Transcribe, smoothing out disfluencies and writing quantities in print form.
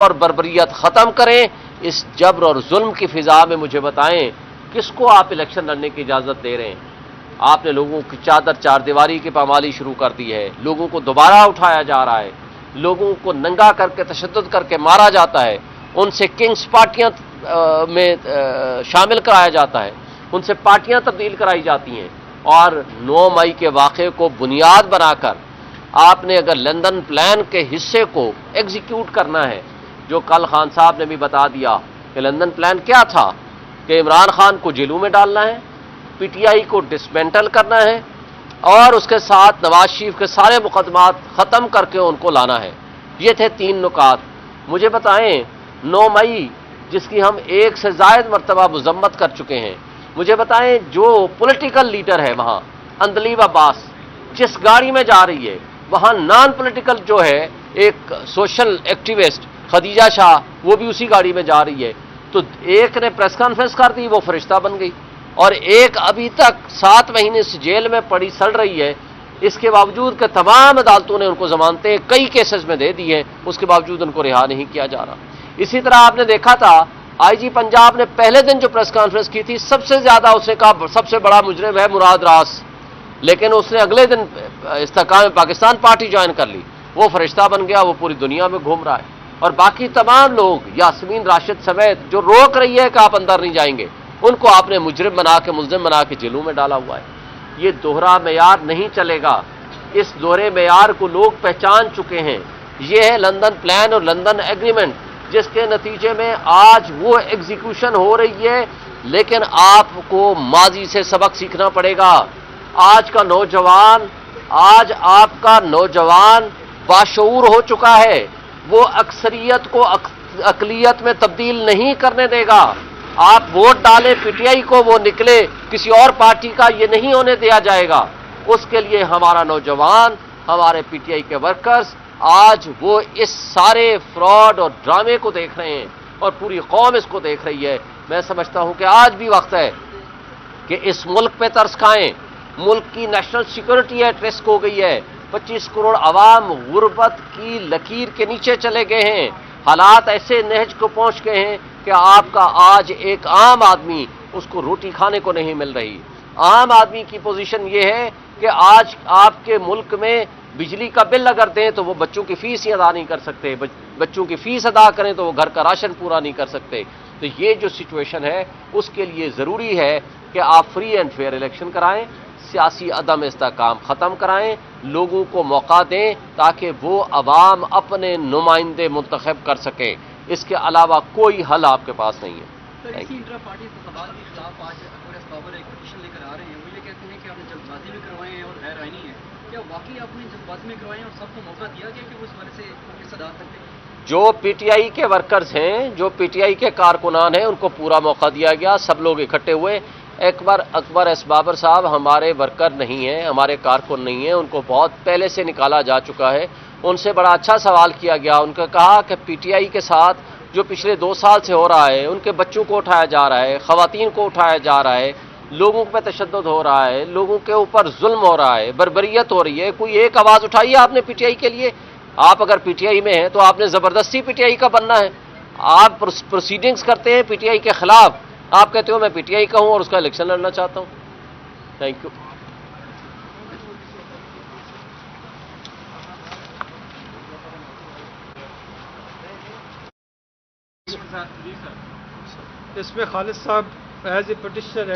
اور بربریت ختم کریں. اس جبر اور ظلم کی فضا میں مجھے بتائیں کس کو آپ الیکشن لڑنے کی اجازت دے رہے ہیں؟ آپ نے لوگوں کی چادر چار دیواری کی پامالی شروع کر دی ہے، لوگوں کو دوبارہ اٹھایا جا رہا ہے، لوگوں کو ننگا کر کے تشدد کر کے مارا جاتا ہے، ان سے کنگز پارٹیاں میں شامل کرایا جاتا ہے، ان سے پارٹیاں تبدیل کرائی جاتی ہیں. اور 9 مئی کے واقعے کو بنیاد بنا کر آپ نے اگر لندن پلان کے حصے کو ایگزیکیوٹ کرنا ہے، جو کل خان صاحب نے بھی بتا دیا کہ لندن پلان کیا تھا کہ عمران خان کو جیلوں میں ڈالنا ہے، پی ٹی آئی کو ڈسمینٹل کرنا ہے اور اس کے ساتھ نواز شریف کے سارے مقدمات ختم کر کے ان کو لانا ہے. یہ تھے 3 نکات. مجھے بتائیں 9 مئی جس کی ہم 1 سے زائد مرتبہ مذمت کر چکے ہیں، مجھے بتائیں جو پولیٹیکل لیڈر ہے وہاں اندلیب عباس جس گاڑی میں جا رہی ہے، وہاں نان پولیٹیکل جو ہے ایک سوشل ایکٹیوسٹ خدیجہ شاہ وہ بھی اسی گاڑی میں جا رہی ہے. تو ایک نے پریس کانفرنس کر دی، وہ فرشتہ بن گئی، اور ایک ابھی تک 7 مہینے سے جیل میں پڑی سڑ رہی ہے. اس کے باوجود کہ تمام عدالتوں نے ان کو ضمانتیں کئی کیسز میں دے دی ہیں، اس کے باوجود ان کو رہا نہیں کیا جا رہا. اسی طرح آپ نے دیکھا تھا آئی جی پنجاب نے پہلے دن جو پریس کانفرنس کی تھی، سب سے زیادہ اس نے کہا سب سے بڑا مجرم ہے مراد راس، لیکن اس نے اگلے دن استحکام پاکستان پارٹی جوائن کر لی، وہ فرشتہ بن گیا، وہ پوری دنیا میں گھوم رہا ہے. اور باقی تمام لوگ یاسمین راشد سمیت جو روک رہی ہے کہ آپ اندر نہیں جائیں گے، ان کو آپ نے مجرم بنا کے ملزم بنا کے جیلوں میں ڈالا ہوا ہے. یہ دوہرا معیار نہیں چلے گا، اس دوہرے معیار کو لوگ پہچان چکے ہیں. یہ ہے لندن پلان اور لندن ایگریمنٹ، جس کے نتیجے میں آج وہ ایگزیکیوشن ہو رہی ہے. لیکن آپ کو ماضی سے سبق سیکھنا پڑے گا. آج آپ کا نوجوان باشعور ہو چکا ہے، وہ اکثریت کو اقلیت میں تبدیل نہیں کرنے دے گا. آپ ووٹ ڈالیں پی ٹی آئی کو، وہ نکلے کسی اور پارٹی کا، یہ نہیں ہونے دیا جائے گا. اس کے لیے ہمارا نوجوان، ہمارے پی ٹی آئی کے ورکرز آج وہ اس سارے فراڈ اور ڈرامے کو دیکھ رہے ہیں اور پوری قوم اس کو دیکھ رہی ہے. میں سمجھتا ہوں کہ آج بھی وقت ہے کہ اس ملک پہ ترس کھائیں. ملک کی نیشنل سیکورٹی ایٹ رسک ہو گئی ہے. 25 کروڑ عوام غربت کی لکیر کے نیچے چلے گئے ہیں. حالات ایسے نہج کو پہنچ گئے ہیں کہ آپ کا آج ایک عام آدمی اس کو روٹی کھانے کو نہیں مل رہی. عام آدمی کی پوزیشن یہ ہے کہ آج آپ کے ملک میں بجلی کا بل اگر دیں تو وہ بچوں کی فیس ہی ادا نہیں کر سکتے، بچوں کی فیس ادا کریں تو وہ گھر کا راشن پورا نہیں کر سکتے. تو یہ جو سچویشن ہے اس کے لیے ضروری ہے کہ آپ فری اینڈ فیئر الیکشن کرائیں، سیاسی عدم استحکام ختم کرائیں، لوگوں کو موقع دیں تاکہ وہ عوام اپنے نمائندے منتخب کر سکیں. اس کے علاوہ کوئی حل آپ کے پاس نہیں ہے. سر اسی انٹرا پارٹی انتخابات کے خلاف آج اکبر اسبابر ایک پٹیشن لے کر آ رہے ہیں. وہ یہ کہتے ہیں کہ آپ نے جلد بازی میں کروائے ہیں اور غیر آئینی ہے. کیا واقعی آپ نے جلد بازی میں کروائے ہیں اور سب کو موقع دیا گیا کہ وہ اس بارے سے صدارت کرتے ہیں؟ جو پی ٹی آئی کے ورکرز ہیں، جو پی ٹی آئی کے کارکنان ہیں، ان کو پورا موقع دیا گیا. سب لوگ اکٹھے ہوئے. اکبر اسبابر صاحب ہمارے ورکر نہیں ہیں، ہمارے کارکن نہیں ہیں، ان کو بہت پہلے سے نکالا جا چکا ہے. ان سے بڑا اچھا سوال کیا گیا. ان کو کہا کہ پی ٹی آئی کے ساتھ جو پچھلے 2 سال سے ہو رہا ہے، ان کے بچوں کو اٹھایا جا رہا ہے، خواتین کو اٹھایا جا رہا ہے، لوگوں پہ تشدد ہو رہا ہے، لوگوں کے اوپر ظلم ہو رہا ہے، بربریت ہو رہی ہے. کوئی ایک آواز اٹھائیے آپ نے پی ٹی آئی کے لیے. آپ اگر پی ٹی آئی میں ہیں تو آپ نے زبردستی پی ٹی آئی کا بننا ہے. آپ پروسیڈنگز کرتے ہیں پی ٹی آئی کے خلاف، آپ کہتے ہو میں پی ٹی آئی کا ہوں اور اس کا الیکشن لڑنا چاہتا ہوں. Thank you. اس میں خالد صاحب ایز اے پٹیشنر